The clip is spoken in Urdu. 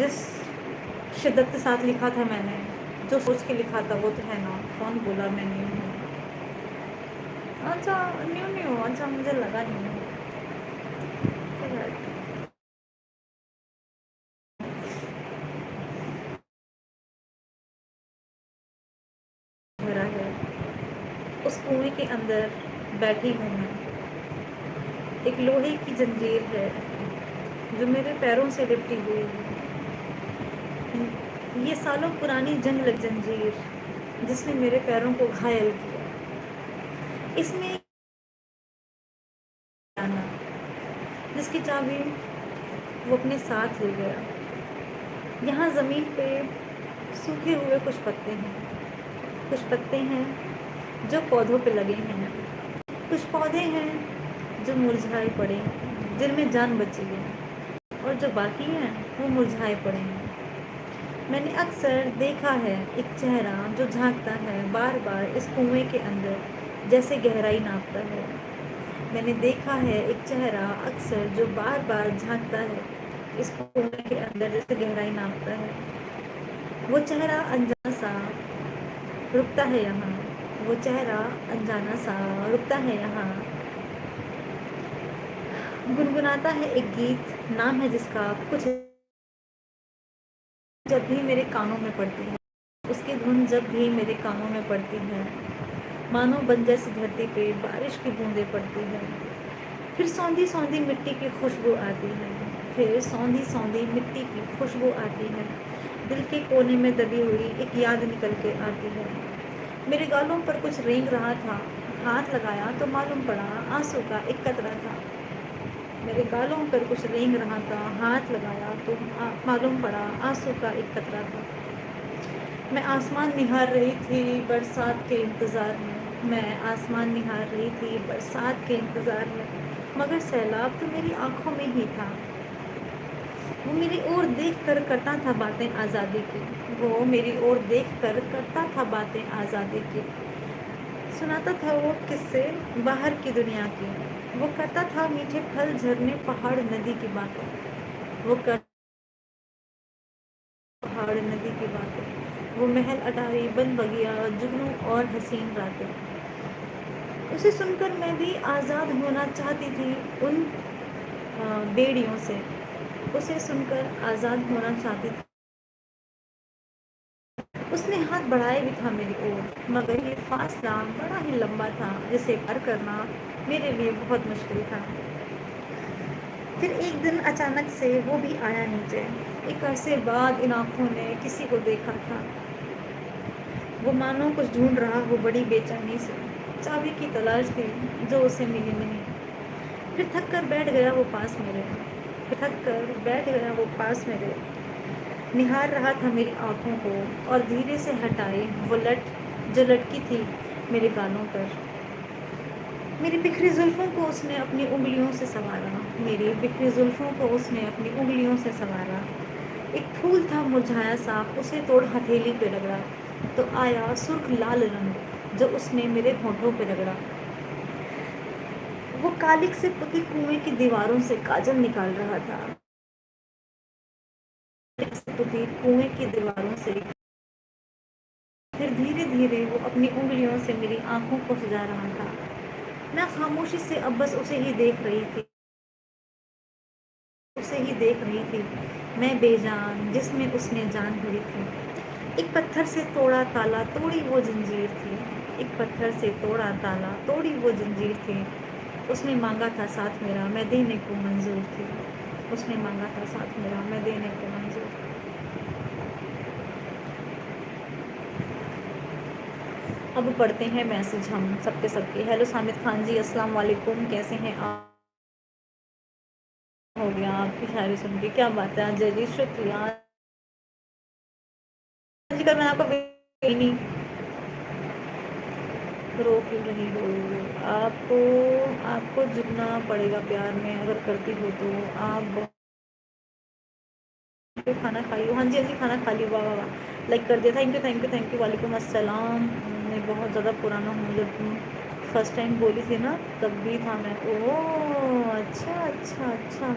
جس شدت کے ساتھ لکھا تھا میں نے، جو سوچ کے لکھا تھا وہ تو ہے نا، کون بولا میں نیو ہوں؟ اچھا نیو نہیں ہوں، اچھا مجھے لگا نہیں ہوں. میرا ہے اس کنویں کے اندر بیٹھی ہوں میں، ایک لوہے کی زنجیر ہے جو میرے پیروں سے لپٹی ہوئی ہے. یہ سالوں پرانی جنگ لگ زنجیر جس نے میرے پیروں کو گھائل کیا. اس میں آنا جس کی چابی وہ اپنے ساتھ لے گیا. یہاں زمین پہ سوکھے ہوئے کچھ پتے ہیں جو پودوں پہ لگے ہیں، کچھ پودے ہیں جو مرجھائے پڑے ہیں، جن میں جان بچی ہے، اور جو باقی ہیں وہ مرجھائے پڑے ہیں. میں نے اکثر دیکھا ہے ایک چہرہ جو جھانکتا ہے بار بار اس کنویں کے اندر جیسے گہرائی ناپتا ہے. میں نے دیکھا ہے ایک چہرہ اکثر جو بار بار جھانکتا ہے اس کنویں کے اندر جیسے گہرائی ناپتا ہے. وہ چہرہ انجانا سا رکتا ہے یہاں، وہ چہرہ انجانا سا رکتا ہے یہاں، گنگناتا ہے ایک گیت، نام ہے جس کا کچھ. جب بھی میرے کانوں میں پڑتی ہے اس کی دھن، جب بھی میرے کانوں میں پڑتی ہے مانو بن جیسی دھرتی پہ بارش کی بوندیں پڑتی ہے. پھر سوندھی سوندھی مٹی کی خوشبو آتی ہے، پھر سوندھی سوندھی مٹی کی خوشبو آتی ہے. دل کے کونے میں دبی ہوئی ایک یاد نکل کے آتی ہے. میرے گالوں پر کچھ رینگ رہا تھا، ہاتھ لگایا تو معلوم پڑا آنسو کا ایک قطرہ تھا. میرے گالوں پر کچھ رینگ رہا تھا، ہاتھ لگایا تو معلوم پڑا آنسو کا ایک قطرہ تھا. میں آسمان نہار رہی تھی برسات کے انتظار میں آسمان نہار رہی تھی برسات کے انتظار میں، مگر سیلاب تو میری آنکھوں میں ہی تھا. وہ میری اور دیکھ کر کرتا تھا باتیں آزادی کی، وہ میری اور دیکھ کر کرتا تھا باتیں آزادی کی. سناتا تھا وہ قصے باہر کی دنیا کی، وہ کرتا تھا میٹھے پھل جھرنے پہاڑ ندی کی باتیں، وہ کرتا پہاڑ ندی کی باتیں، وہ محل اٹاری بن بگیا جگنو اور حسین راتیں. اسے سن کر میں بھی آزاد ہونا چاہتی تھی ان بیڑیوں سے، اسے سن کر آزاد ہونا چاہتی تھی. اس نے ہاتھ بڑھائے بھی تھا میری اور، مگر یہ فاصلہ بڑا ہی لمبا تھا جسے پار کرنا میرے لیے بہت مشکل تھا. پھر ایک دن اچانک سے وہ بھی آیا نیچے. ایک عرصے بعد ان آنکھوں نے کسی کو دیکھا تھا. وہ مانو کچھ ڈھونڈ رہا ہو بڑی بے چینی سے، چابی کی تلاش تھی جو اسے ملی نہیں. پھر تھک کر بیٹھ گیا وہ پاس میرے، پھر تھک کر بیٹھ گیا وہ پاس میرے. نہار رہا تھا میری آنکھوں کو اور دھیرے سے ہٹائی وہ لٹ جو لٹکی تھی میرے گالوں پر. میری بکھری زلفوں کو اس نے اپنی انگلیوں سے سنوارا، میری بکھری زلفوں کو اس نے اپنی انگلیوں سے سنوارا. ایک پھول تھا مرجھایا سا، اسے توڑ ہتھیلی پہ رگڑا تو آیا سرخ لال رنگ جو اس نے میرے ہونٹوں پہ رگڑا. وہ کالک سے پتی کنویں کی دیواروں سے کاجل نکال رہا تھا، کالک سے پتی کنویں کی دیواروں سے. پھر دھیرے دھیرے وہ اپنی انگلیوں سے میری آنکھوں کو سجا رہا تھا. میں خاموشی سے اب بس اسے ہی دیکھ رہی تھی، اسے ہی دیکھ رہی تھی. میں بے جان جس میں اس نے جان بھری تھی. ایک پتھر سے توڑا تالا توڑی وہ زنجیر تھی، ایک پتھر سے توڑا تالا توڑی وہ زنجیر تھی. اس نے مانگا تھا ساتھ میرا میں دینے کو منظور تھی، اس نے مانگا تھا ساتھ میرا میں دینے کو منظور تھی. اب پڑھتے ہیں میسج ہم سب کے سب کے. ہیلو سامد خان جی، السلام علیکم، کیسے ہیں آپ؟ ہو گیا آپ کی شاعری سن کے، کیا بات ہے. جی جی شکریہ جی. کل میں آپ کو نہیں رو کیوں رہی ہو؟ آپ کو جھکنا پڑے گا پیار میں، اگر کرتی ہو تو. آپ کھانا کھائی ہو؟ ہاں جی ہاں جی کھانا کھا لی. واہ واہ واہ، لائک کر دیا. Thank you thank you thank you. وعلیکم السلام. میں بہت زیادہ پرانا ہوں، جب تم فرسٹ ٹائم بولی تھی نا تب بھی تھا میں. اوہ اچھا اچھا اچھا.